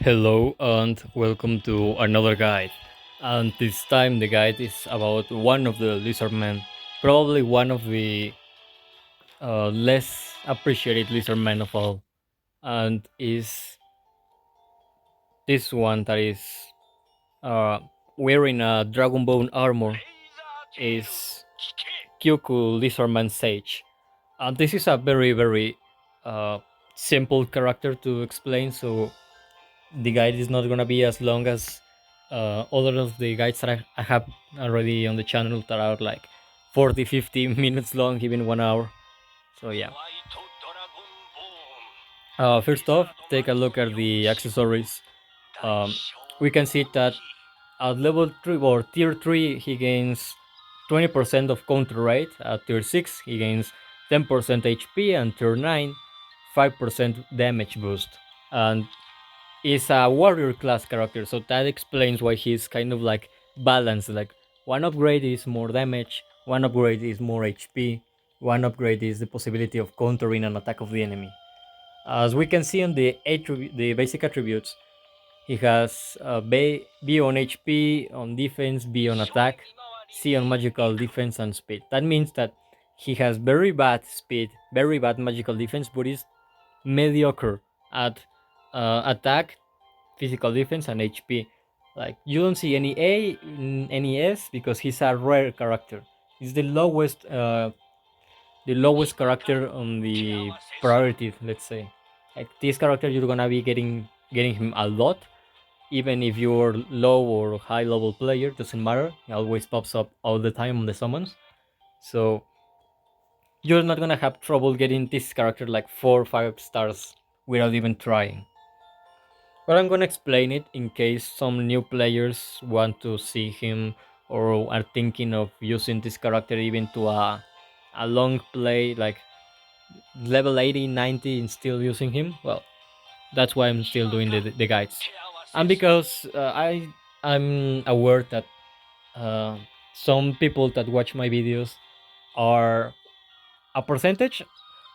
Hello and welcome to another guide. And this time the guide is about one of the lizardmen, probably one of the less appreciated lizardmen of all, and is this one that is uh, wearing a dragon bone armor is Kyuku Lizardman Sage. And this is a very uh, simple character to explain, so the guide is not gonna be as long as other of the guides that I have already on the channel that are like 40-50 minutes long, even 1 hour. So yeah. First off, take a look at the accessories. Um, we can see that at level 3 or tier 3 he gains 20% of counter rate. At tier 6 he gains 10% HP, and tier 9 5% damage boost. And is a warrior class character, so that explains why he's kind of like balanced. Like one upgrade is more damage, one upgrade is more HP, one upgrade is the possibility of countering an attack of the enemy. As we can see on the basic attributes, he has B on HP, on defense, B on attack, C on magical defense and speed. That means that he has very bad speed, very bad magical defense, but is mediocre at attack, physical defense, and HP. Like you don't see any A, any S because he's a rare character. He's the lowest character on the priority. Let's say, like this character, you're gonna be getting him a lot, even if you're low or high level player. Doesn't matter. He always pops up all the time on the summons. So you're not gonna have trouble getting this character like 4 or 5 stars without even trying. But I'm gonna explain it in case some new players want to see him or are thinking of using this character even to a long play, like level 80, 90 and still using him. Well, that's why I'm still doing the guides. And because I'm aware that uh, some people that watch my videos are a percentage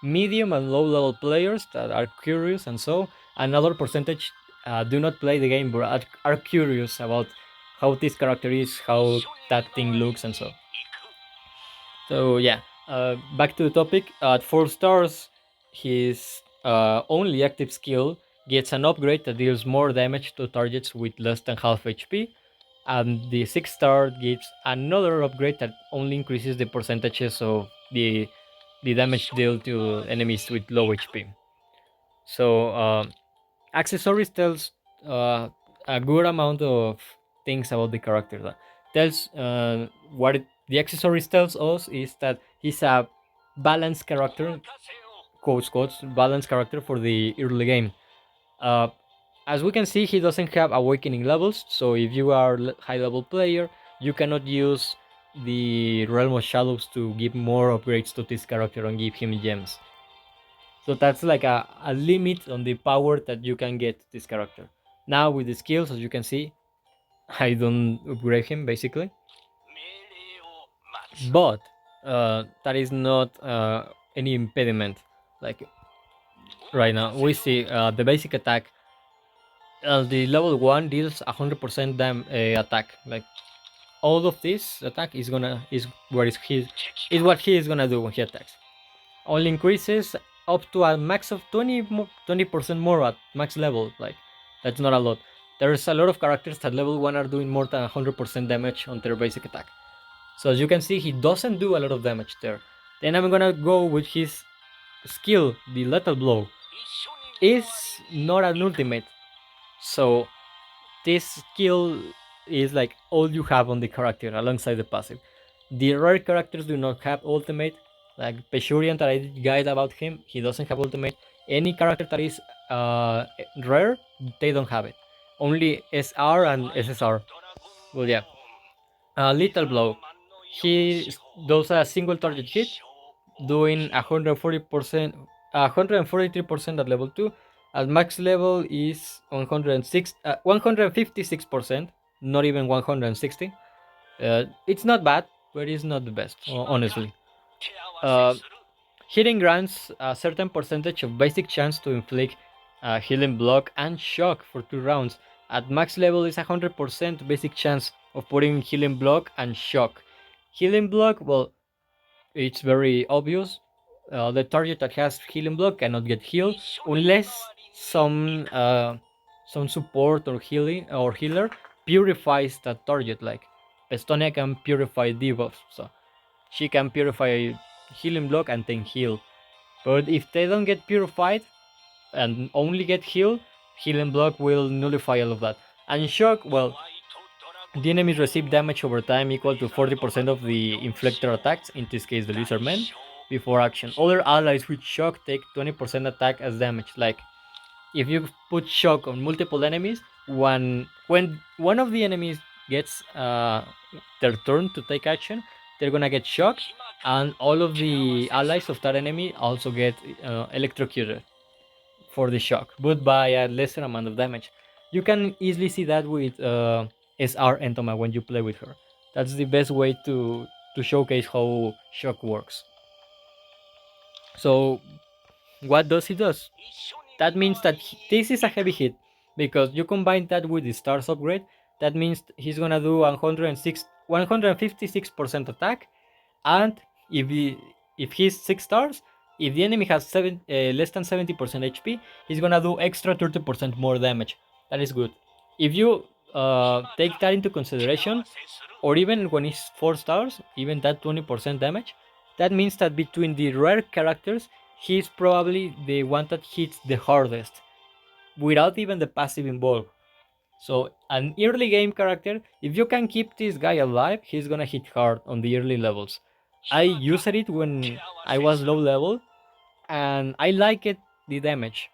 medium and low level players that are curious, and so another percentage do not play the game but are curious about how this character is, how that thing looks, and so yeah. Back to the topic. At 4 stars, his only active skill gets an upgrade that deals more damage to targets with less than half HP, and the 6 star gives another upgrade that only increases the percentages of the damage dealt to enemies with low HP. So accessories tells a good amount of things about the character. That tells the accessories tells us is that he's a balanced character, quotes balanced character for the early game. Uh, as we can see, he doesn't have awakening levels, so if you are high level player, you cannot use the Realm of Shadows to give more upgrades to this character and give him gems. So that's like a limit on the power that you can get this character. Now with the skills, as you can see, I don't upgrade him basically, but that is not any impediment. Like right now, we see the basic attack. The level 1 deals 100% attack. Like all of this attack is what he is gonna do when he attacks. Only increases up to a max of 20% more at max level. Like that's not a lot. There's a lot of characters that level 1 are doing more than 100% damage on their basic attack. So as you can see, he doesn't do a lot of damage there. Then I'm gonna go with his skill, the lethal blow. Is not an ultimate, so this skill is like all you have on the character alongside the passive. The rare characters do not have ultimate, like Peshurian that I did guide about him, he doesn't have ultimate. Any character that is rare, they don't have it. Only SR and SSR. Well, yeah. Lethal Blow. He does a single target hit, doing 140%, 143% at level 2. At max level is 156%, not even 160. It's not bad, but it's not the best, honestly. Uh, Hitting grants a certain percentage of basic chance to inflict healing block and shock for 2 rounds. At max level is 100% basic chance of putting healing block and shock. Healing block, well, it's very obvious. The target that has healing block cannot get healed unless some support or healer purifies that target. Like Pestonia can purify debuffs, so she can purify healing block and then heal. But if they don't get purified and only get healed, healing block will nullify all of that. And shock, well, the enemies receive damage over time equal to 40% of the inflictor attacks, in this case the lizardmen, before action. Other allies with shock take 20% attack as damage. Like, if you put shock on multiple enemies, when one of the enemies gets their turn to take action, they're gonna get shocked, and all of the allies of that enemy also get electrocuted for the shock, but by a lesser amount of damage. You can easily see that with SR Entoma when you play with her. That's the best way to showcase how shock works. So what does he does? That means that this is a heavy hit because you combine that with the stars upgrade. That means he's gonna do 156% attack, and if he's 6 stars, if the enemy has less than 70% HP, he's gonna do extra 30% more damage. That is good. If you take that into consideration, or even when he's 4 stars, even that 20% damage, that means that between the rare characters, he's probably the one that hits the hardest without even the passive involved. So an early game character, if you can keep this guy alive, he's gonna hit hard on the early levels. I used it when I was low level, and I liked it, the damage.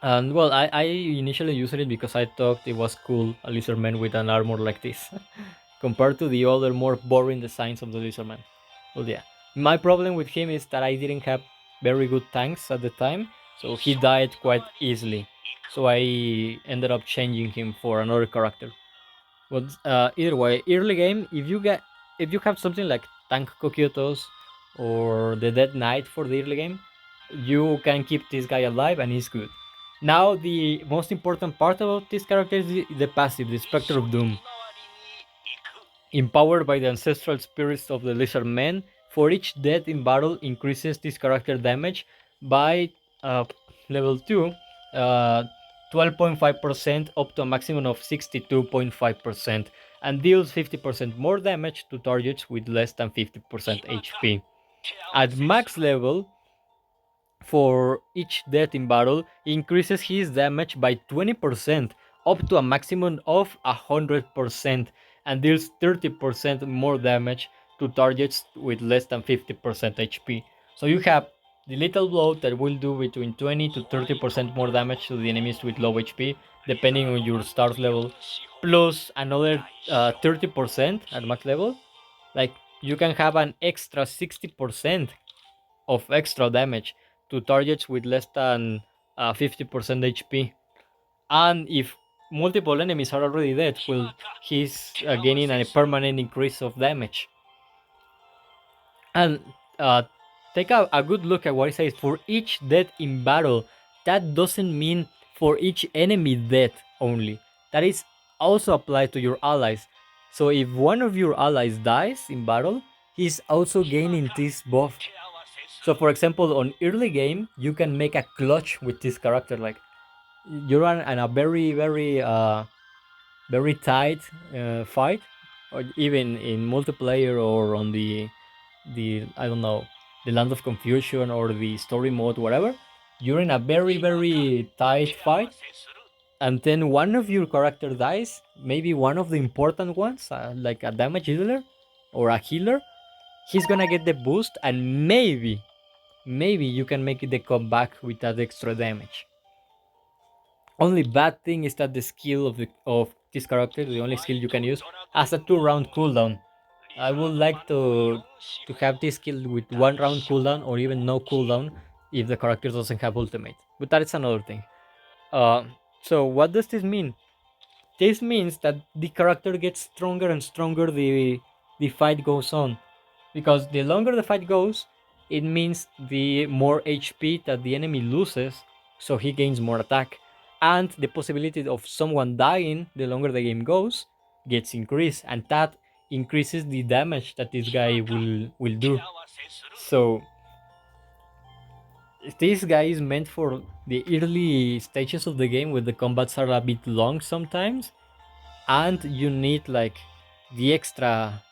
And well, I initially used it because I thought it was cool, a lizardman with an armor like this, compared to the other more boring designs of the lizardman. Well, yeah. My problem with him is that I didn't have very good tanks at the time, so he died quite easily. So I ended up changing him for another character. But either way, early game, if you have something like Tank Kokyotos or the Dead Knight for the early game, you can keep this guy alive and he's good. Now the most important part about this character is the passive, the Spectre of Doom. Empowered by the ancestral spirits of the lizard men, for each death in battle increases this character damage by level 2, 12.5% up to a maximum of 62.5%, and deals 50% more damage to targets with less than 50% HP. At max level, for each death in battle, increases his damage by 20%, up to a maximum of 100%, and deals 30% more damage to targets with less than 50% HP. So you have the Lethal Blow that will do between 20 to 30% more damage to the enemies with low HP, depending on your start level, plus another 30% at max level. Like, you can have an extra 60% of extra damage to targets with less than 50% HP. And if multiple enemies are already dead, well, he's gaining a permanent increase of damage. And take a good look at what it says. For each death in battle, that doesn't mean for each enemy death only. That is also applied to your allies. So if one of your allies dies in battle, he's also gaining this buff. So for example, on early game, you can make a clutch with this character. Like, you're in a very tight fight, or even in multiplayer or on the I don't know, the Land of Confusion or the story mode, whatever. You're in a very tight fight, and then one of your character dies, maybe one of the important ones, like a damage dealer or a healer. He's gonna get the boost, and maybe you can make the comeback with that extra damage. Only bad thing is that the skill of this character, the only skill you can use, has a 2 round cooldown. I would like to have this skill with 1 round cooldown or even no cooldown if the character doesn't have ultimate. But that is another thing. Uh, so what does this mean? This means that the character gets stronger and stronger the fight goes on. Because the longer the fight goes, it means the more HP that the enemy loses so he gains more attack, and the possibility of someone dying the longer the game goes gets increased, and that increases the damage that this guy will do. So this guy is meant for the early stages of the game where the combats are a bit long sometimes, and you need like the extra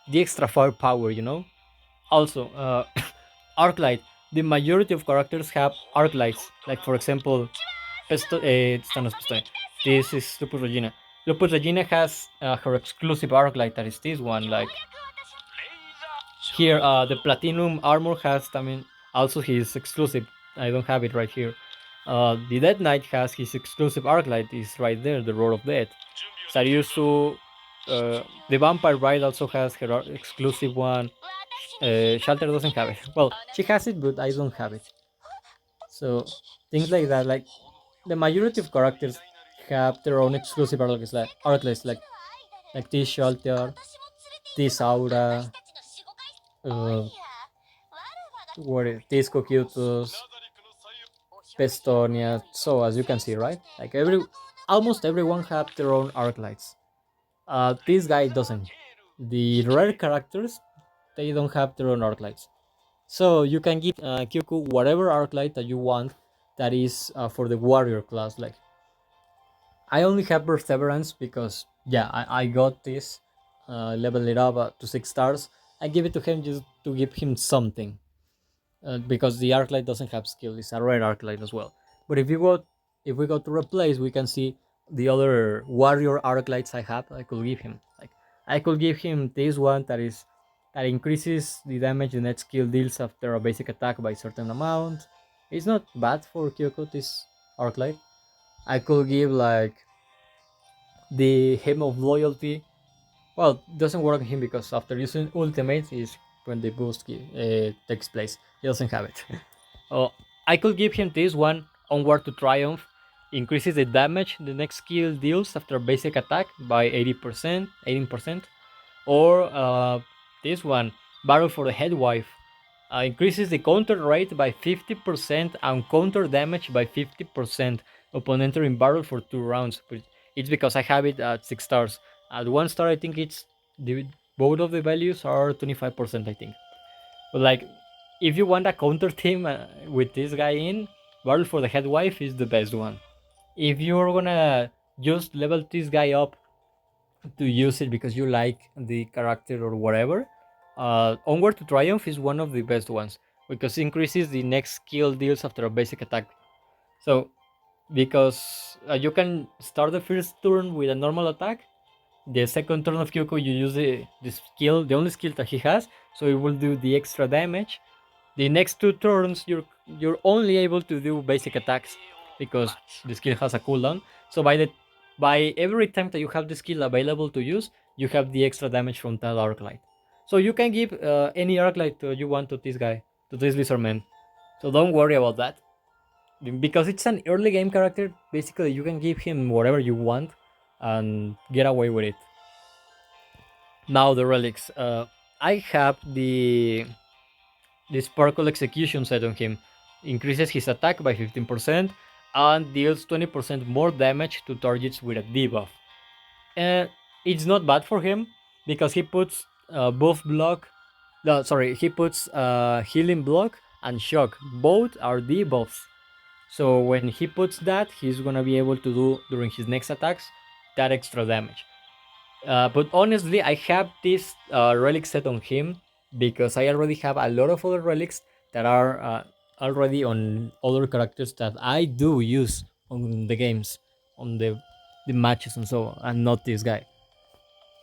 the extra firepower, you know. Also, arc light. The majority of characters have arc lights. Like for example, esta no es Pesto. This is Lupus Regina. Lupus Regina has her exclusive arc light, that is this one. Like here, the platinum armor has, I mean, also his exclusive. I don't have it right here. The Dead Knight has his exclusive arc light. Is right there, the Roar of Death. Sariusu, the Vampire Bride also has her exclusive one. Shelter doesn't have it. Well, she has it, but I don't have it. So things like that, like the majority of characters have their own exclusive arc lists, like this Shelter, this Aura, uh, what is this Cocutus, Pestonia. So as you can see, right? Like almost everyone have their own arc lights. This guy doesn't. The rare characters, they don't have their own arc lights. So you can give Kyuku whatever arc light that you want. That is for the warrior class. Like I only have perseverance because yeah, I got this, level it up to 6 stars. I give it to him just to give him something, because the arclight doesn't have skill. It's a rare arclight as well. But if we go to replace, we can see the other warrior arclights I have. I could give him, like I could give him this one that increases the damage the net skill deals after a basic attack by a certain amount. It's not bad for Kyoko, this arclight. I could give like the Hymn of Loyalty. Well, doesn't work on him because after using ultimate is when the boost takes place. He doesn't have it. Oh, I could give him this one, Onward to Triumph. Increases the damage the next skill deals after basic attack by 80%, 18%. Or this one, Battle for the Headwife. Increases the counter rate by 50% and counter damage by 50% upon entering battle for 2 rounds. But it's because I have it at 6 stars. At 1 star, I think it's both of the values are 25%, I think. But like, if you want a counter team with this guy in, Battle for the Headwife is the best one. If you're gonna just level this guy up to use it because you like the character or whatever, Onward to Triumph is one of the best ones because it increases the next skill deals after a basic attack. So, because you can start the first turn with a normal attack, the second turn of Kyoko you use the skill, the only skill that he has, so it will do the extra damage. The next 2 turns you're only able to do basic attacks because the skill has a cooldown. So by every time that you have the skill available to use, you have the extra damage from that arc light. So you can give any arc light you want to this guy, to this lizard man. So don't worry about that. Because it's an early game character, basically you can give him whatever you want and get away with it. Now the relics. I have the Sparkle Execution set on him. Increases his attack by 15% and deals 20% more damage to targets with a debuff. It's not bad for him because he puts buff block. No, sorry, he puts healing block and shock. Both are debuffs. So when he puts that, he's gonna be able to do during his next attacks that extra damage. But honestly, I have this relic set on him because I already have a lot of other relics that are already on other characters that I do use on the games, on the matches and so on, and not this guy.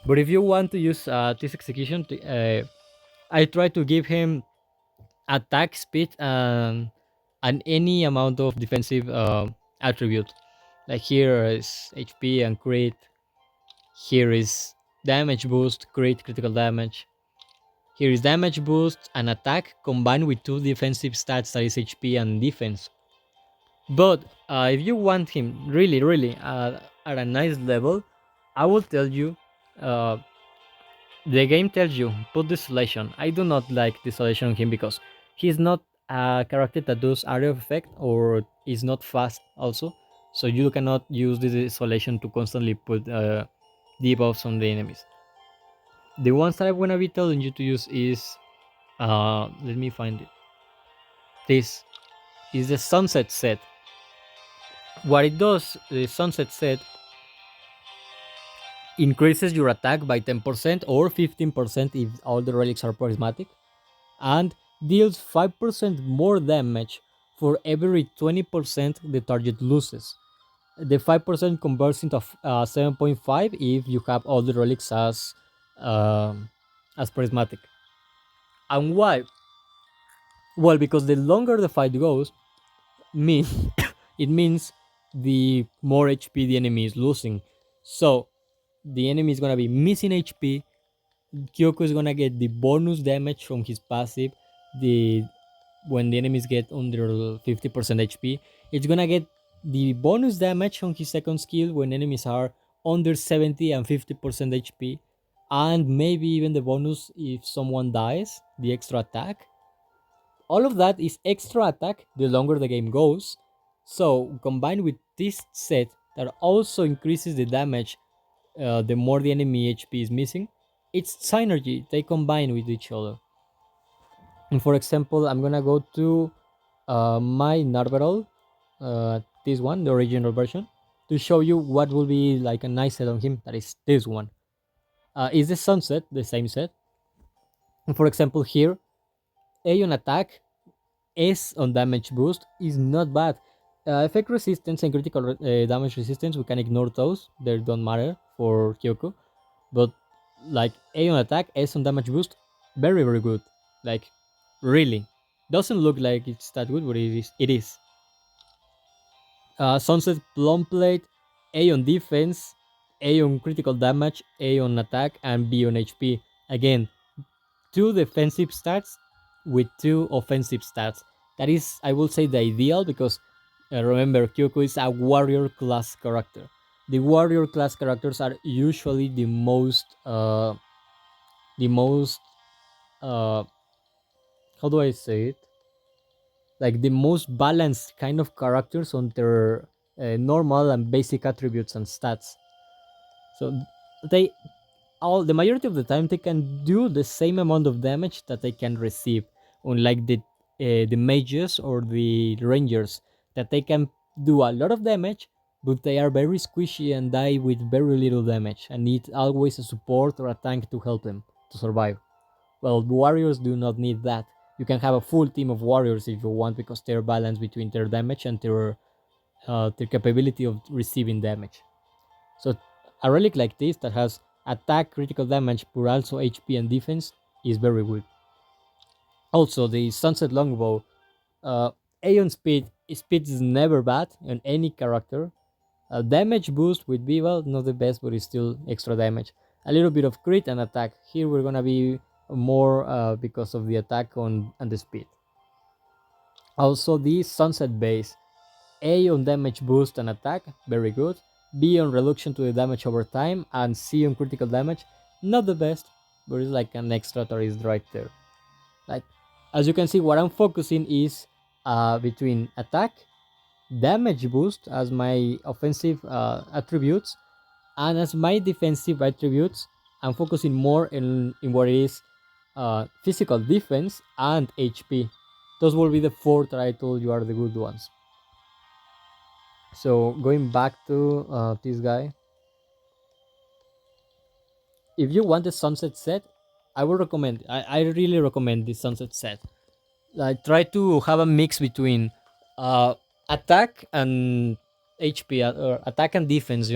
But if you want to use this execution, I try to give him attack speed and any amount of defensive attribute. Like here is HP and crit. Here is damage boost, critical damage. Here is damage boost and attack combined with 2 defensive stats, that is HP and defense. But if you want him really at a nice level, I will tell you, uh, the game tells you put desolation. I do not like desolation on him because he's not a character that does area of effect or is not fast also. So you cannot use this isolation to constantly put debuffs on the enemies. The ones that I'm gonna be telling you to use is let me find it. This is the sunset set. What it does, the sunset set increases your attack by 10% or 15% if all the relics are prismatic, and deals 5% more damage for every 20% the target loses. The 5% converts into 7.5 if you have all the relics as prismatic. And why? Well, because the longer the fight goes, mean it means the more HP the enemy is losing. So the enemy is gonna be missing HP. Kyuku is gonna get the bonus damage from his passive. The When the enemies get under 50% HP, it's gonna get the bonus damage on his second skill when enemies are under 70 and 50% HP, and maybe even the bonus if someone dies, the extra attack. All of that is extra attack the longer the game goes. So combined with this set that also increases the damage the more the enemy HP is missing, it's synergy. They combine with each other. And for example, I'm gonna go to my Narberal, this one, the original version, to show you what will be like a nice set on him. That is this one. Is the sunset the same set? And for example, here, A on attack, S on damage boost is not bad. Effect resistance and critical damage resistance, we can ignore those. They don't matter for Kyoko. But like A on attack, S on damage boost, very very good. Like really, doesn't look like it's that good, but it is. It is. Sunset Plum Plate, A on defense, A on critical damage, A on attack, and B on HP. Again, two defensive stats with two offensive stats. That is, I will say, the ideal because remember, Kyoko is a warrior class character. The warrior class characters are usually the most, uh, how do I say it? Like the most balanced kind of characters on their normal and basic attributes and stats. So they all the majority of the time they can do the same amount of damage that they can receive, unlike the mages or the rangers that they can do a lot of damage, but they are very squishy and die with very little damage and need always a support or a tank to help them to survive. Well, warriors do not need that. You can have a full team of warriors if you want because they're balanced between their damage and their capability of receiving damage. So a relic like this that has attack, critical damage, but also HP and defense is very good. Also, the Sunset Longbow, uh, Aeon speed is never bad on any character. A damage boost with Vival, not the best, but it's still extra damage. A little bit of crit and attack. Here we're gonna be more because of the attack on and the speed. Also, the Sunset base, A on damage boost and attack, very good. B on reduction to the damage over time, and C on critical damage, not the best, but it's like an extra that is right there. Like, as you can see, what I'm focusing is between attack, damage boost as my offensive attributes, and as my defensive attributes, I'm focusing more in what is physical defense and HP. Those will be the four that I told you are the good ones. So going back to this guy, if you want the sunset set, I would recommend. I really recommend the sunset set. Like try to have a mix between uh, attack and HP or attack and defense.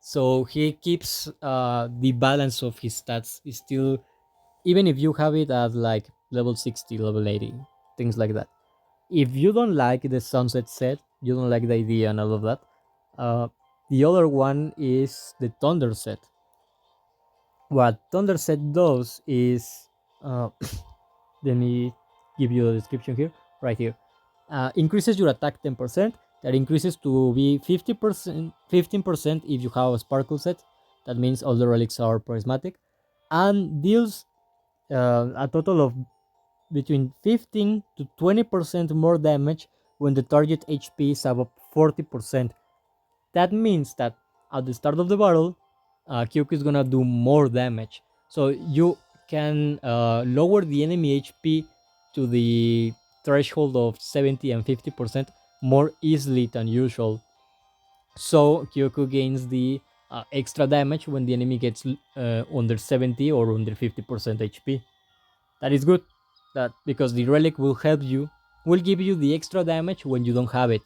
So he keeps the balance of his stats is still, even if you have it at like level 60, level 80, things like that. If you don't like the sunset set, you don't like the idea and all of that, uh, the other one is the thunder set. What thunder set does is, uh, let me give you the description here, right here. Increases your attack 10%. That increases to be 50%, 15% if you have a sparkle set. That means all the relics are prismatic, and deals a total of between 15 to 20% more damage when the target HP is above 40%. That means that at the start of the battle, Kyuku is gonna do more damage. So you can lower the enemy HP to the threshold of 70 and 50% more easily than usual. So Kyuku gains the extra damage when the enemy gets under 70 or under 50% HP. That is good. That because the relic will give you the extra damage when you don't have it,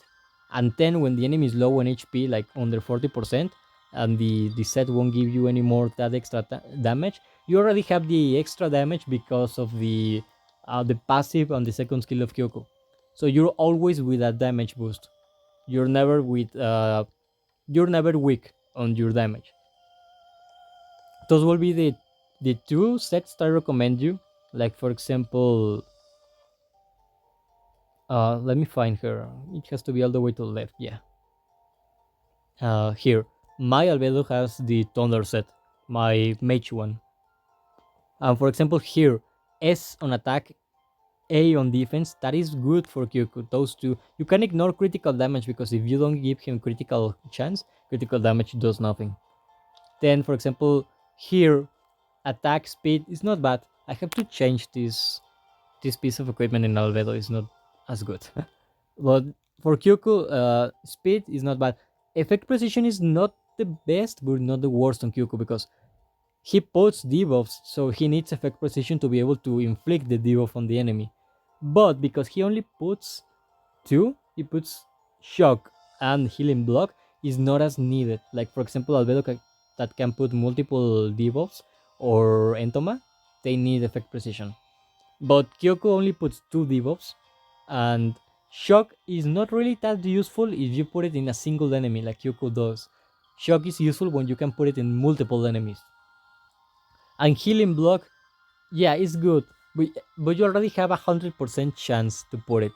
and then when the enemy is low on HP, like under 40%, and the set won't give you any more that extra damage. You already have the extra damage because of the passive on the second skill of Kyoko. So you're always with a damage boost. You're never with you're never weak on your damage. Those will be the two sets that I recommend you. Like for example, let me find her. It has to be all the way to the left. Yeah. Here, my albedo has the thunder set, my mage one. For example, here, S on attack, A on defense. That is good for Kyuku. Those two, you can ignore critical damage because if you don't give him critical chance, critical damage does nothing. Then, for example, here, attack speed is not bad. I have to change this piece of equipment in albedo. Is not as good. But for Kyuku, speed is not bad. Effect precision is not the best, but not the worst on Kyuku because he puts debuffs, so he needs effect precision to be able to inflict the debuff on the enemy. But because he only puts two, he puts shock and healing block, is not as needed. Like for example, that can put multiple debuffs or Entoma, they need effect precision. But Kyoko only puts two debuffs, and Shock is not really that useful if you put it in a single enemy like Kyoko does. Shock is useful when you can put it in multiple enemies. And Healing Block, yeah, it's good, but you already have 100% chance to put it.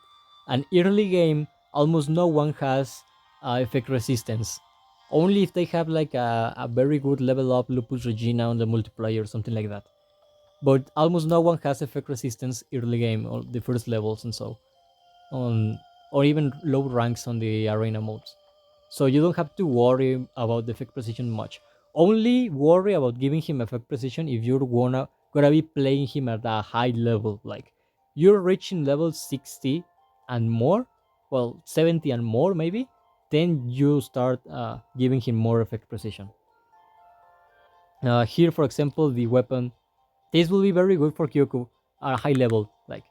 And early game, almost no one has effect resistance. Only if they have like a very good level up Lupus Regina on the multiplayer or something like that. But almost no one has effect resistance early game or the first levels and so on, or even low ranks on the arena modes. So you don't have to worry about the effect precision much. Only worry about giving him effect precision if you're gonna be playing him at a high level. Like you're reaching level 60 and more, well 70 and more maybe, then you start giving him more effect precision. Here, for example, the weapon. This will be very good for Kyoku at a high level. Like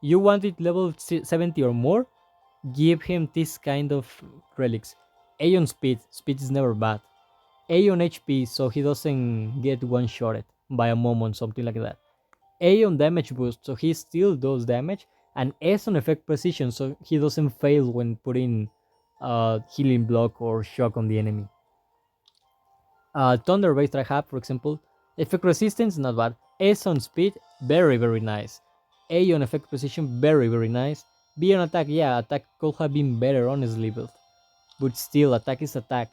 you want it level 70 or more, give him this kind of relics. A on speed, speed is never bad. A on HP, so he doesn't get one shotted by a moment, something like that. A on damage boost, so he still does damage, and S on effect precision, so he doesn't fail when putting healing block or shock on the enemy. Thunder Base Trahab, for example, effect resistance not bad. S on speed, very very nice. A on effect precision, very very nice. B on attack, yeah, attack could have been better honestly, but still, attack is attack.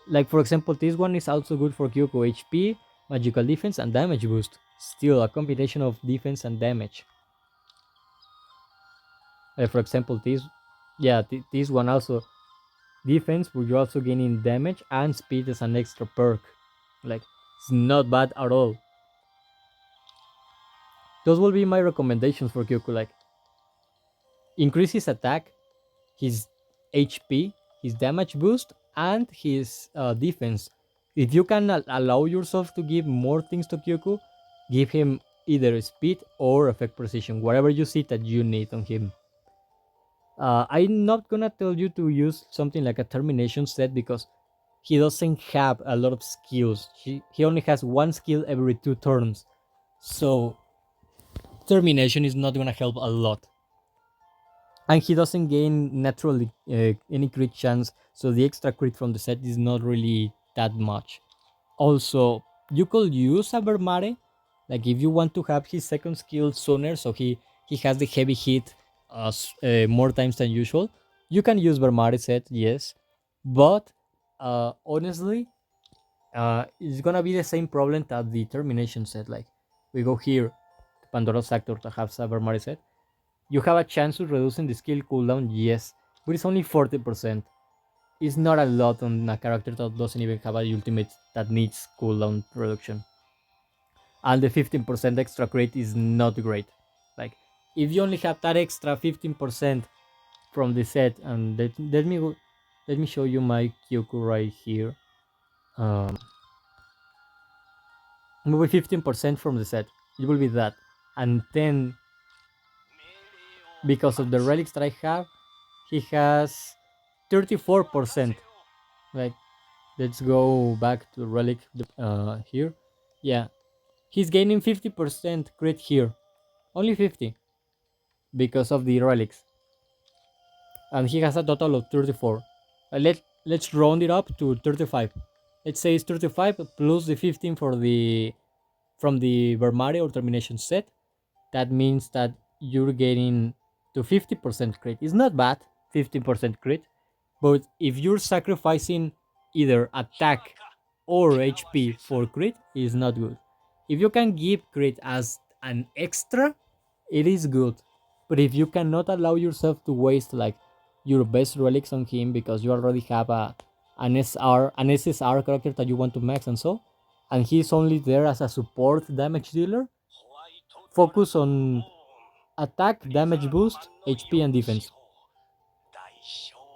Like for example, this one is also good for Kyoko HP, magical defense, and damage boost. Still a combination of defense and damage. For example, yeah, this one also defense, but you're also gaining damage and speed as an extra perk. Like it's not bad at all. Those will be my recommendations for Kyoko. Like increase his attack, his HP, his damage boost, and his defense. If you can allow yourself to give more things to Kyoko, give him either speed or effect precision, whatever you see that you need on him. I'm not gonna tell you to use something like a termination set because he doesn't have a lot of skills. He only has one skill every 2 turns. So termination is not gonna help a lot. And he doesn't gain naturally any crit chance, so the extra crit from the set is not really that much. Also, you could use a Vermare, like if you want to have his second skill sooner, so he has the heavy hit more times than usual. You can use Vermare set, yes, but honestly, it's gonna be the same problem that the termination set. Like we go here, Pandora's Actor that has a Vermari set. You have a chance of reducing the skill cooldown, yes, but it's only 40%. It's not a lot on a character that doesn't even have a ultimate that needs cooldown reduction. And the 15% extra crit is not great. Like, if you only have that extra 15% from the set, and let me show you my Kyuku right here. Um, Maybe 15% from the set. It will be that, and then because of the relics that I have, he has 34%. Like, let's go back to relic here. Yeah, he's gaining 50% crit here, only 50 because of the relics, and he has a total of 34. Let's round it up to 35. Let's say it's 35 plus the 15 for the from the Vermari or termination set. That means that you're getting to 50% crit. It's not bad, 50% crit, but if you're sacrificing either attack or HP for crit, it's not good. If you can give crit as an extra, it is good. But if you cannot allow yourself to waste like your best relics on him because you already have an SSR character that you want to max and so, and he's only there as a support damage dealer, focus on attack, damage boost, HP, and defense.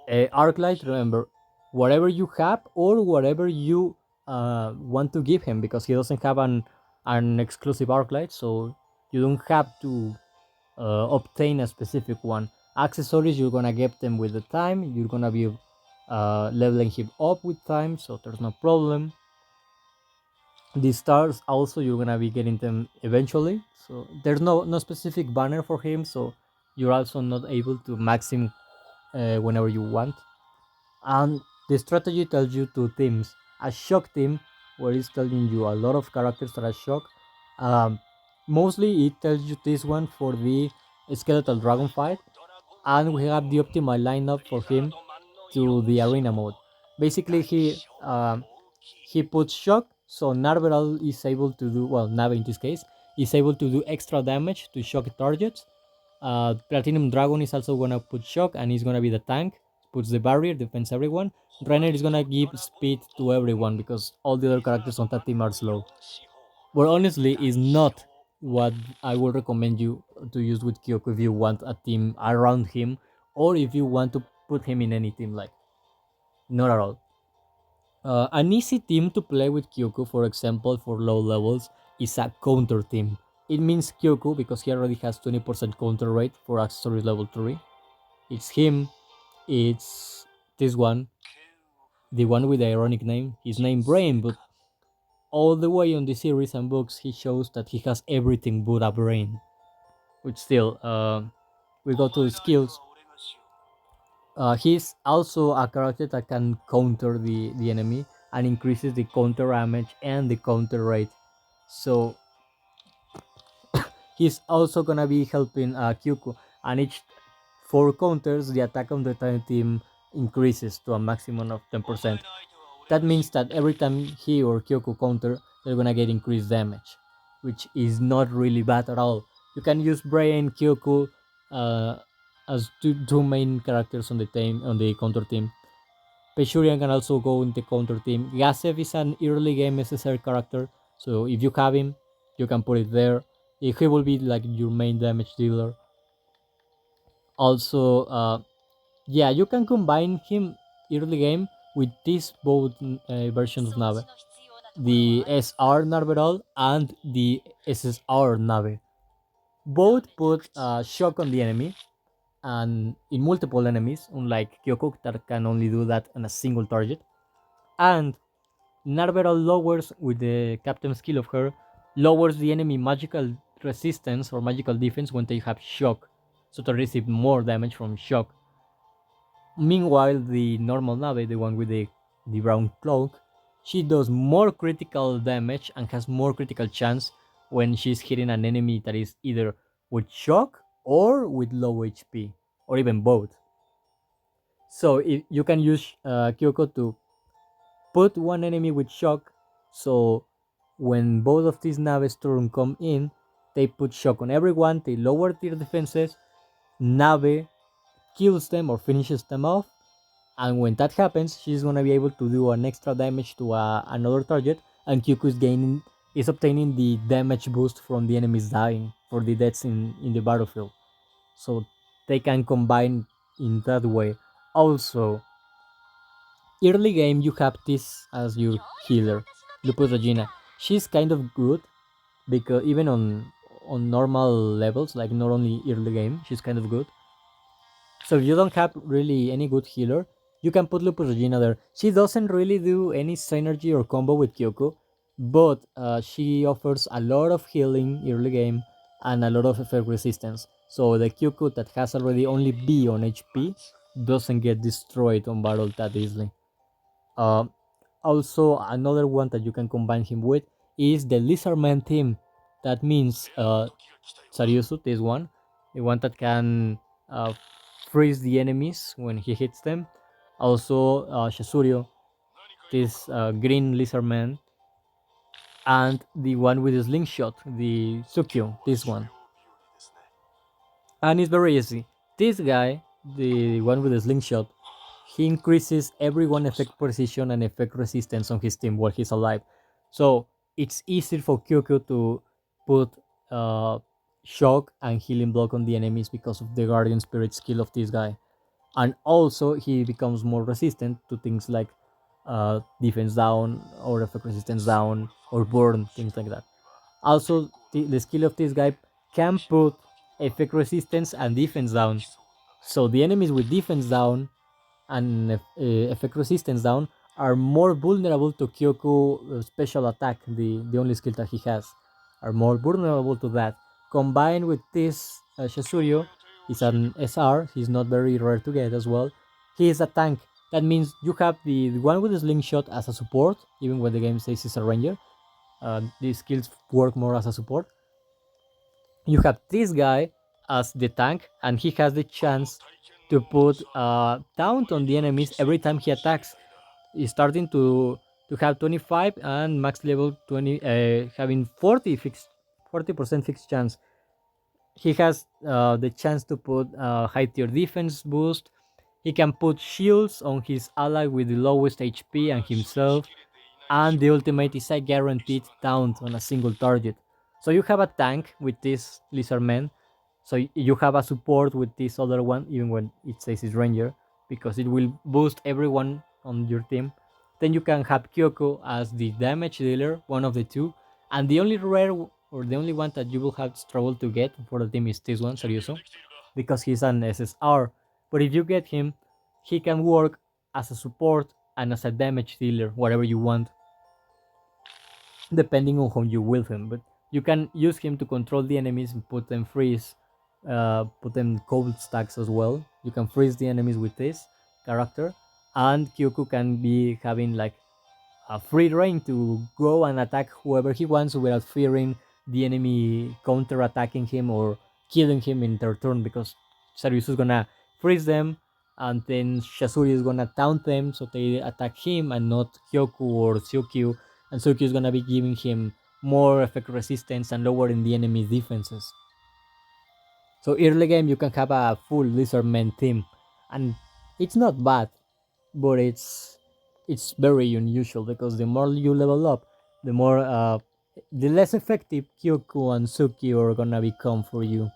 Arclight, remember, whatever you have or whatever you want to give him, because he doesn't have an exclusive Arclight, so you don't have to obtain a specific one. Accessories, you're gonna get them with the time. You're gonna be leveling him up with time, so there's no problem. The stars also you're gonna be getting them eventually, so there's no specific banner for him, so you're also not able to max him whenever you want. And the strategy tells you two themes: a shock team, where it's telling you a lot of characters that are shock. um, Mostly it tells you this one for the skeletal dragon fight, and we have the optimal lineup for him to the arena mode. Basically, he puts shock, so Narveral is able to do, well, Nave in this case is able to do extra damage to shock targets. Platinum Dragon is also gonna put shock, and he's gonna be the tank, puts the barrier, defends everyone. Renner is gonna give speed to everyone because all the other characters on that team are slow. But honestly, is not what I would recommend you to use with Kyoko if you want a team around him, or if you want to put him in any team. Like, not at all. An easy team to play with Kyoko, for example, for low levels, is a counter team. It means Kyoko because he already has 20% counter rate for accessories level 3. It's him, it's this one, the one with the ironic name. His name Brain, but all the way on the series and books, he shows that he has everything but a brain. Which still, we go to skills. He's also a character that can counter the enemy and increases the counter damage and the counter rate. So he's also gonna be helping Kyuku. And each 4 counters, the attack on the team increases to a maximum of 10%. That means that every time he or Kyoko counter, they're gonna get increased damage, which is not really bad at all. You can use Bray and Kyoko uh, as two main characters on the team, on the counter team. Pechurian can also go in the counter team. Gasev is an early game SSR character, so if you have him, you can put it there. He will be like your main damage dealer. Also, yeah, you can combine him early game with these both versions of Nave, the SR Narveral and the SSR Nave. Both put shock on the enemy and in multiple enemies, unlike Kyoko that can only do that on a single target. And Narveral lowers, with the captain skill of her, lowers the enemy magical resistance or magical defense when they have shock, so to receive more damage from shock. Meanwhile, the normal Nave, the one with the brown cloak, she does more critical damage and has more critical chance when she's hitting an enemy that is either with shock or with low HP, or even both. So if you can use Kyoko to put one enemy with shock, so when both of these Naves turn come in, they put shock on everyone, they lower their defenses, Nave kills them or finishes them off, and when that happens, she's gonna be able to do an extra damage to another target, and Kyuku is obtaining the damage boost from the enemies dying for the deaths in the battlefield. So they can combine in that way. Also, early game you have this as your healer, Lupus Regina. She's kind of good because even on normal levels, like not only early game, she's kind of good. So if you don't have really any good healer, you can put Lupus Regina there. She doesn't really do any synergy or combo with Kyoko, but she offers a lot of healing early game and a lot of effect resistance. So the Kyoko that has already only B on HP doesn't get destroyed on battle that easily. Um, Also, another one that you can combine him with is the Lizardman team. That means Sariusu, this one, the one that can uh, freeze the enemies when he hits them. Also, Shasurio, this green lizard man, and the one with the slingshot, the Sukyo, this one. And it's very easy. This guy, the one with the slingshot, he increases everyone effect precision and effect resistance on his team while he's alive. So it's easier for Kyoko to put uh, shock and healing block on the enemies because of the guardian spirit skill of this guy. And also he becomes more resistant to things like defense down or effect resistance down or burn, things like that. Also, the skill of this guy can put effect resistance and defense down. So the enemies with defense down and effect resistance down are more vulnerable to Kyoku special attack, the only skill that he has, are more vulnerable to that. Combined with this, Shasurio is an SR, he's not very rare to get as well. He is a tank. That means you have the one with the slingshot as a support, even when the game says he's a ranger. These skills work more as a support. You have this guy as the tank, and he has the chance to put taunt on the enemies every time he attacks. He's starting to have 25 and max level 20, having 40% fixed chance. He has the chance to put high tier defense boost. He can put shields on his ally with the lowest HP and himself, and the ultimate is a guaranteed taunt on a single target. So you have a tank with this lizard man. So you have a support with this other one, even when it says it's ranger, because it will boost everyone on your team. Then you can have Kyoko as the damage dealer, one of the two, and the only rare or the only one that you will have struggle to get for the team is this one, Sarioso, because he's an SSR. But if you get him, he can work as a support and as a damage dealer, whatever you want, depending on how you will him. But you can use him to control the enemies and put them freeze, put them cold stacks as well. You can freeze the enemies with this character, and Kyoku can be having like a free reign to go and attack whoever he wants without fearing the enemy counter attacking him or killing him in their turn, because Sarius is gonna freeze them and then Shasuri is gonna taunt them so they attack him and not Hyoku or Syukyu, and Syukyu is gonna be giving him more effect resistance and lowering the enemy's defenses. So early game you can have a full Lizardman team, and it's not bad, but it's very unusual because the more you level up, the more the less effective Kyoku and Suki are gonna become for you.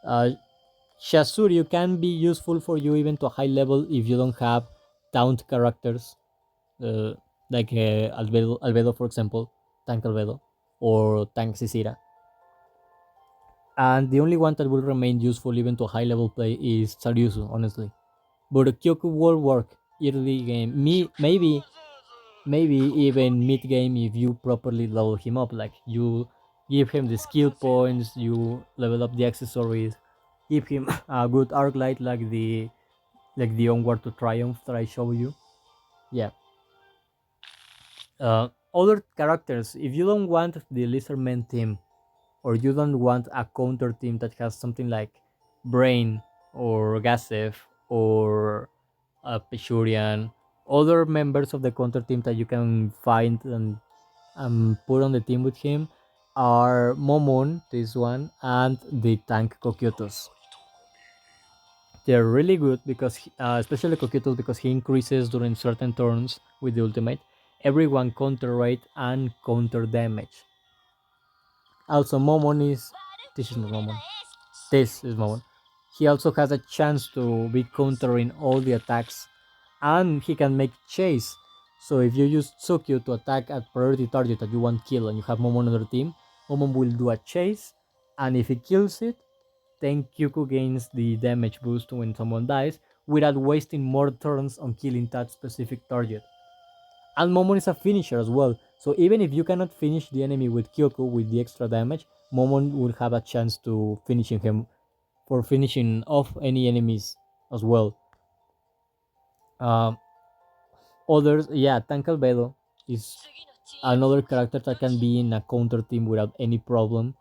Uh, Shasuryu can be useful for you even to a high level if you don't have taunt characters, uh, like Albedo, for example, Tank Albedo or Tank Sisira. And the only one that will remain useful even to a high level play is Saryusu, honestly. But Kyoku will work early game. Maybe even mid game if you properly level him up. Like you give him the skill points, you level up the accessories, give him a good arc light like the Onward to Triumph that I show you. Yeah. Other characters, if you don't want the Lizardman team, or you don't want a counter team that has something like Brain or Gasev or Peshurian, other members of the counter team that you can find and put on the team with him are Momon, this one, and the tank Kokyotos. They're really good because, especially Kokyotos, because he increases during certain turns with the ultimate everyone counter rate and counter damage. Also, Momon is. This is not Momon. This is Momon. He also has a chance to be countering all the attacks, and he can make chase. So if you use Tsukyu to attack at priority target that you want kill and you have Momon on your team, Momon will do a chase, and if he kills it, then Kyuku gains the damage boost when someone dies without wasting more turns on killing that specific target. And Momon is a finisher as well, so even if you cannot finish the enemy with Kyuku with the extra damage, Momon will have a chance to finishing him for finishing off any enemies as well. Um, Others, yeah, Tank Albedo is another character that can be in a counter team without any problem.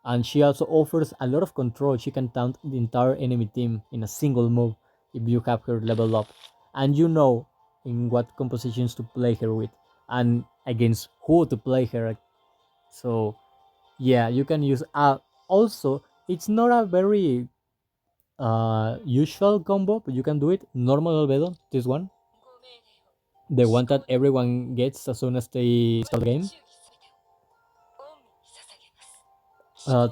And she also offers a lot of control. She can taunt the entire enemy team in a single move if you have her level up. And you know in what compositions to play her with and against who to play her. So yeah, you can use also it's not a very usual combo, but you can do it. Normal Albedo, this one. The one that everyone gets as soon as they start the game. Uh,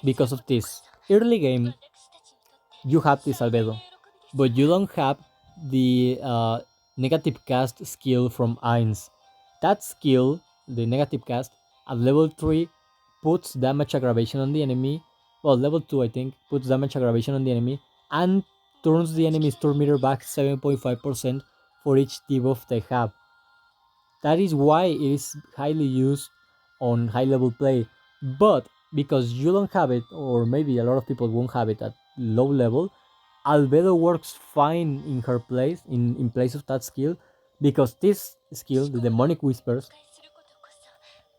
because of this early game, you have this albedo, but you don't have the negative cast skill from Ainz. That skill, the negative cast, at level 3 puts damage aggravation on the enemy. Well, level 2, I think, puts damage aggravation on the enemy and turns the enemy's turn meter back 7.5% for each debuff they have. That is why it is highly used on high level play. But because you don't have it, or maybe a lot of people won't have it at low level, Albedo works fine in her place, in place of that skill, because this skill, the demonic whispers,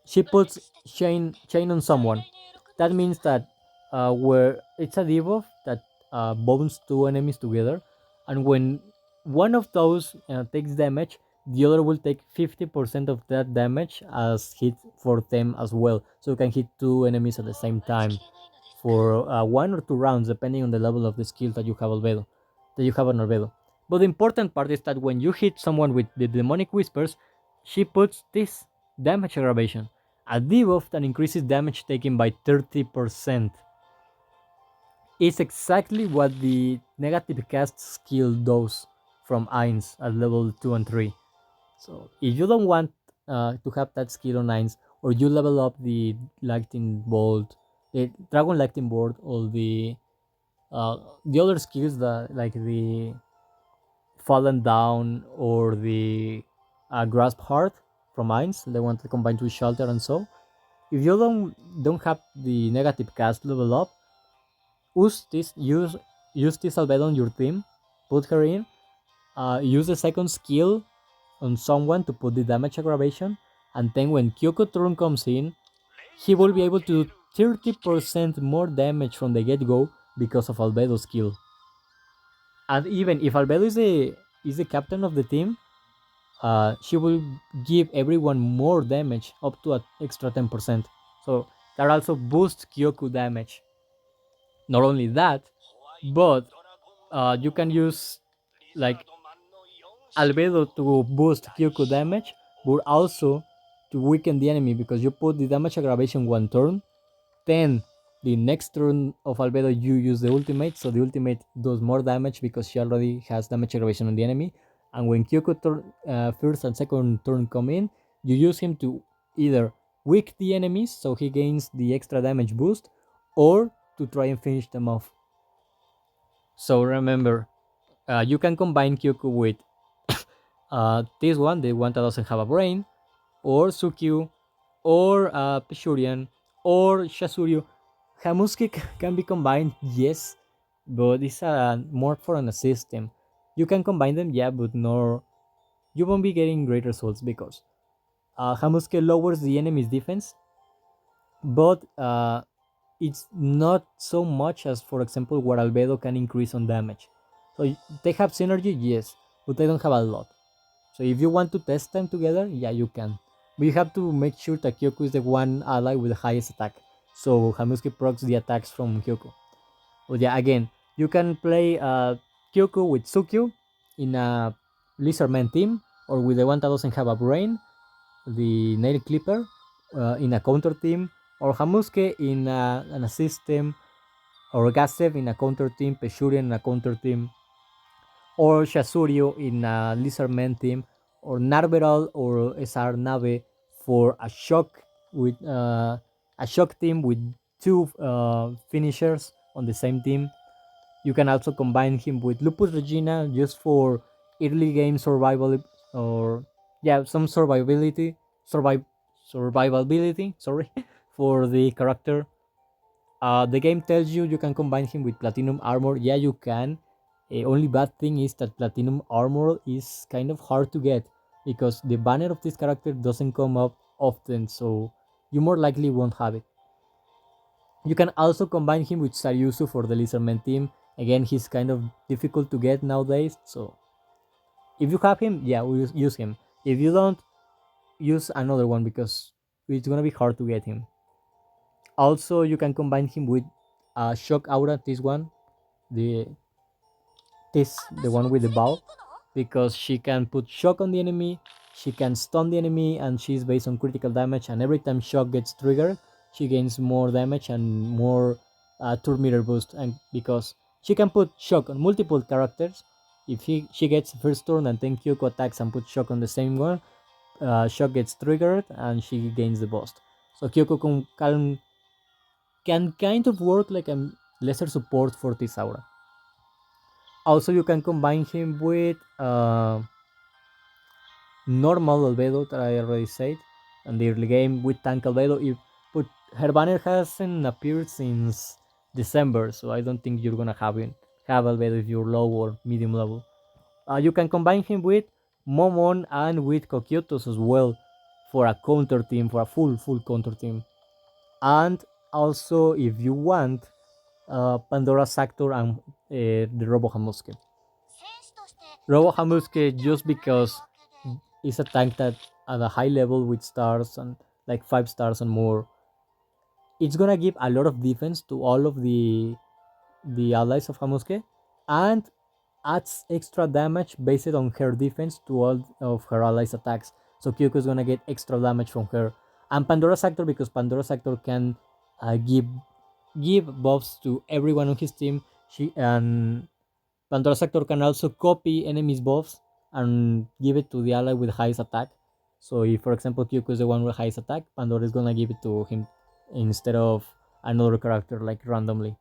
she puts chain on someone. That means that where it's a debuff that bonds two enemies together, and when one of those takes damage, the other will take 50% of that damage as hit for them as well. So you can hit two enemies at the same time for 1 or 2 rounds, depending on the level of the skill that you have albedo, that you have on albedo. But the important part is that when you hit someone with the demonic whispers, she puts this damage aggravation, a debuff that increases damage taken by 30%. It's exactly what the negative cast skill does from Ainz at level 2 and 3. So if you don't want to have that skill on Ainz, or you level up the Lightning Bolt, the Dragon Lightning Bolt, or the other skills that like the Fallen Down or the Grasp Heart from Ainz, the one that combines with Shelter and so. If you don't have the negative cast level up, use this albedo on your team, put her in, use the second skill on someone to put the damage aggravation, and then when Kyoko turn comes in, he will be able to do 30% more damage from the get-go because of Albedo's skill. And even if Albedo is the captain of the team, she will give everyone more damage up to an extra 10%. So that also boosts Kyoku damage. Not only that, but you can use like albedo to boost Kyoku damage, but also to weaken the enemy because you put the damage aggravation 1 turn, then the next turn of albedo you use the ultimate, so the ultimate does more damage because she already has damage aggravation on the enemy. And when Kyoku first and second turn come in, you use him to either weak the enemies so he gains the extra damage boost, or to try and finish them off. So remember, you can combine Kyoku with this one, the one that doesn't have a brain, or Sukyu, or Pishurian, or Shasuryu. Hamusuke can be combined, yes, but it's more for an system. You can combine them, yeah, but no, you won't be getting great results because Hamusuke lowers the enemy's defense, but it's not so much as, for example, what Albedo can increase on damage. So they have synergy, yes, but they don't have a lot. So if you want to test them together, yeah, you can. But you have to make sure that Kyuku is the one ally with the highest attack. So Hamusuke procs the attacks from Kyuku. But yeah, again, you can play Kyuku with Tsukyu in a Lizardman team, or with the one that doesn't have a brain, the Nail Clipper, in a counter team, or Hamusuke in an assist team, or Gasev in a counter team, Peshurian in a counter team, or Shasuryo in a Lizardman team, or Narberal or SR Nave for a shock team with two finishers on the same team. You can also combine him with Lupus Regina just for early game survival, or yeah, some survive survivability. Sorry, for the character. The game tells you can combine him with Platinum Armor. Yeah, you can. Only bad thing is that Platinum Armor is kind of hard to get because the banner of this character doesn't come up often, so you more likely won't have it. You can also combine him with Saryusu for the Lizardman team. Again, he's kind of difficult to get nowadays, so if you have him, yeah, use him. If you don't, use another one because it's gonna be hard to get him. Also, you can combine him with Shock Aura, the the one with the bow, because she can put shock on the enemy, she can stun the enemy, and she's based on critical damage. And every time shock gets triggered, she gains more damage and more turn meter boost. And because she can put shock on multiple characters, if she gets first turn and then Kyuko attacks and puts shock on the same one, shock gets triggered and she gains the boost. So Kyuko can kind of work like a lesser support for this aura. Also, you can combine him with normal Albedo that I already said, and the early game with tank Albedo. But her banner hasn't appeared since December, so I don't think you're gonna have Albedo if you're low or medium level. You can combine him with Momon and with Kokyotos as well for a counter team, for a full counter team. And also, if you want, Pandora's Actor and the Robo Hamusuke. Robo Hamusuke just because it's a tank that at a high level with stars and like 5 stars and more, it's gonna give a lot of defense to all of the allies of Hamusuke, and adds extra damage based on her defense to all of her allies' attacks. So Kyuko is gonna get extra damage from her. And Pandora's Actor, because Pandora's Actor can give buffs to everyone on his team. She and Pandora's Actor can also copy enemies' buffs and give it to the ally with highest attack. So if, for example, Kyuko is the one with highest attack, Pandora is gonna give it to him instead of another character like randomly.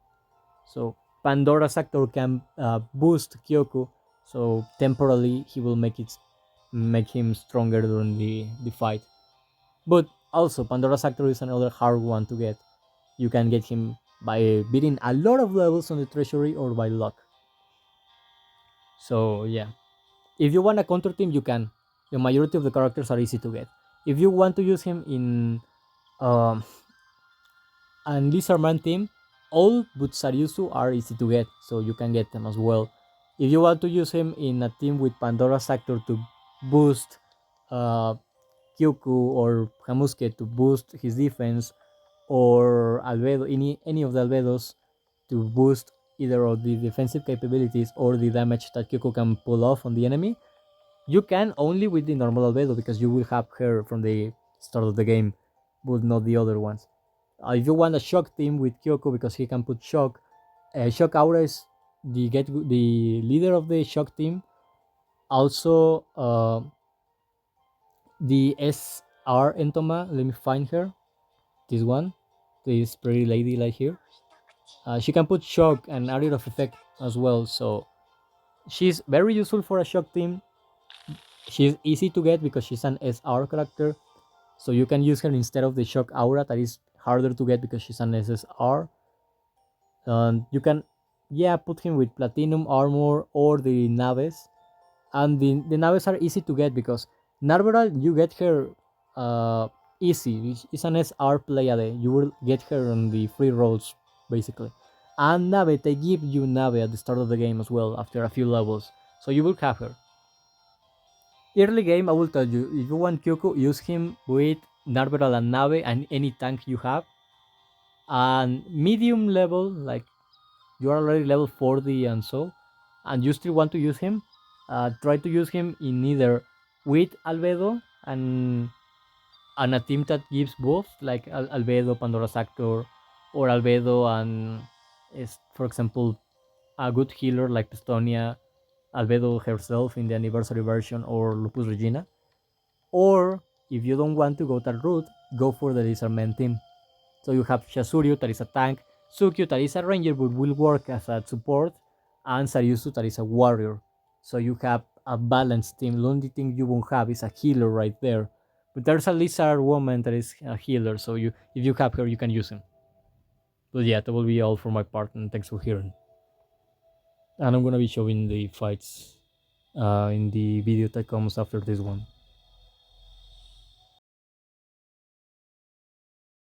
So Pandora's Actor can boost Kyuko, so temporarily he will make him stronger during the fight. But also Pandora's Actor is another hard one to get. You can get him by beating a lot of levels on the treasury or by luck. So yeah, if you want a counter team, you can. The majority of the characters are easy to get. If you want to use him in um, and Lizardman team, all but Saryusu are easy to get, so you can get them as well. If you want to use him in a team with Pandora's Actor to boost uh, Kyuku or Hamusuke to boost his defense, or Albedo, any of the Albedos to boost either of the defensive capabilities or the damage that Kyuku can pull off on the enemy, you can only with the normal Albedo because you will have her from the start of the game, but not the other ones. If you want a shock team with Kyoko because he can put shock, Shock Aura is the leader of the shock team. Also, the SR Entoma. Let me find her. This one, this pretty lady right here. She can put shock and area of effect as well. So she's very useful for a shock team. She's easy to get because she's an SR character. So you can use her instead of the shock aura that is harder to get because she's an SSR. And you can, yeah, put him with platinum armor or the naves. And the naves are easy to get because Narveral, you get her easy. It's an SR play a day. You will get her on the free rolls basically. And Nave, they give you Nave at the start of the game as well after a few levels. So you will have her. Early game, I will tell you, if you want Kyuku, use him with Narberal and Nave and any tank you have. And medium level, like you are already level 40 and so, and you still want to use him, try to use him in either with Albedo and a team that gives buffs like Albedo, Pandora's Actor, or Albedo and is, for example, a good healer like Pistonia, Albedo herself in the anniversary version, or Lupus Regina. Or if you don't want to go that route, go for the Lizardman team. So you have Shasuryu, that is a tank, Sukyu, that is a ranger but will work as a support, and Saryusu, that is a warrior. So you have a balanced team. The only thing you won't have is a healer right there. But there's a lizard woman that is a healer, so you if you have her, you can use him. But yeah, that will be all for my part, and thanks for hearing. And I'm gonna be showing the fights in the video that comes after this one.